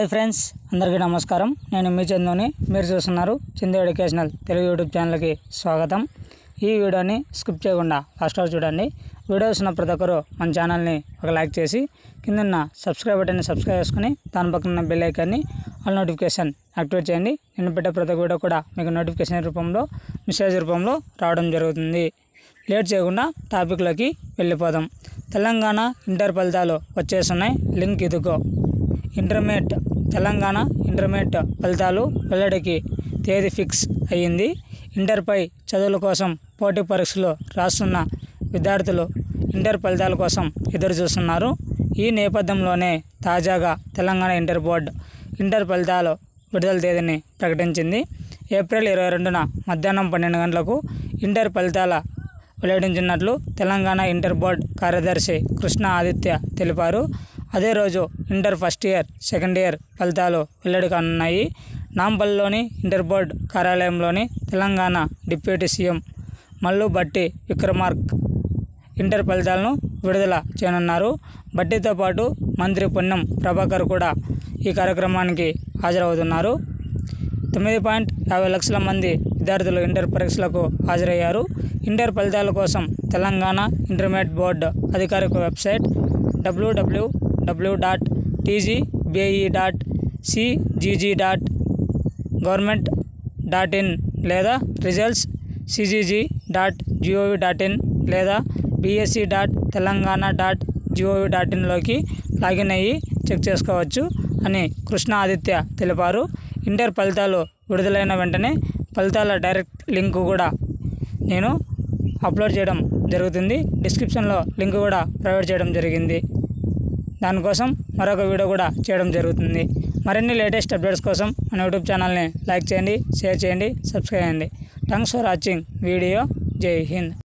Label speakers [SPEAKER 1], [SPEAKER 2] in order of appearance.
[SPEAKER 1] Hi friends, అందరికీ నమస్కారం. నేను మీ చందుని. మీరు చూస్తున్నారు చందు ఎడ్యుకేషనల్ తెలుగు యూట్యూబ్ ఛానల్కి స్వాగతం. ఈ వీడియోని స్కిప్ చేయకుండా లాస్ట్ వరకు చూడండి. వీడియో చూసిన ప్రతి ఒక్కరు మన ఛానల్ని ఒక లైక్ చేసి కిందన్న సబ్స్క్రైబ్ బటన్ని సబ్స్క్రైబ్ చేసుకుని దాని పక్కన బెల్ ఐకాన్ని ఆల్ నోటిఫికేషన్ యాక్టివేట్ చేయండి. నేను పెట్టే ప్రతి వీడియో కూడా మీకు నోటిఫికేషన్ రూపంలో మెసేజ్ రూపంలో రావడం జరుగుతుంది. లేట్ చేయకుండా టాపిక్లోకి వెళ్ళిపోదాం. తెలంగాణ ఇంటర్ ఫలితాలు వచ్చేస్తున్నాయి. లింక్ ఇదిగో. తెలంగాణ ఇంటర్మీడియట్ ఫలితాలు వెల్లడికి తేదీ ఫిక్స్ అయ్యింది. ఇంటర్పై చదువుల కోసం పోటీ పరీక్షలు రాస్తున్న విద్యార్థులు ఇంటర్ ఫలితాల కోసం ఎదురు చూస్తున్నారు. ఈ నేపథ్యంలోనే తాజాగా తెలంగాణ ఇంటర్ బోర్డు ఇంటర్ ఫలితాలు విడుదల తేదీని ప్రకటించింది. ఏప్రిల్ 22న మధ్యాహ్నం 12 గంటలకు ఇంటర్ ఫలితాల వెల్లడించినట్లు తెలంగాణ ఇంటర్ బోర్డు కార్యదర్శి కృష్ణ ఆదిత్య తెలిపారు. అదే రోజు inter first year, second year ఫలితాలు వెల్లడి కానున్నాయి. నాంపల్లిలోని ఇంటర్ బోర్డు కార్యాలయంలోని Telangana deputy CM Mallu Bhatti Vikramarka inter ఫలితాలను విడుదల చేయనున్నారు. భట్టితో పాటు మంత్రి పొన్నం ప్రభాకర్ కూడా ఈ కార్యక్రమానికి హాజరవుతున్నారు. 9.50 లక్షల మంది విద్యార్థులు ఇంటర్ పరీక్షలకు హాజరయ్యారు. ఇంటర్ ఫలితాల కోసం తెలంగాణ ఇంటర్మీడియట్ బోర్డు అధికారిక వెబ్సైట్ www.tgbe.cgg.government.in లేదా results cgg.gov.in లేదా bsc.telangana.gov.in లోకి లాగిన్ అయ్యి చెక్ చేసుకోవచ్చు అని కృష్ణ ఆదిత్య తెలిపారు. ఇంటర్ ఫలితాలు విడుదలైన వెంటనే ఫలితాల డైరెక్ట్ లింక్ కూడా నేను అప్లోడ్ చేయడం జరుగుతుంది. డిస్క్రిప్షన్లో లింక్ కూడా ప్రొవైడ్ చేయడం జరిగింది. దానికోసం మరొక వీడియో కూడా చేయడం జరుగుతుంది. మరిన్ని లేటెస్ట్ అప్డేట్స్ కోసం మన యూట్యూబ్ ఛానల్ని లైక్ చేయండి, షేర్ చేయండి, సబ్స్క్రైబ్ చేయండి. Thanks for watching video. జై హింద్.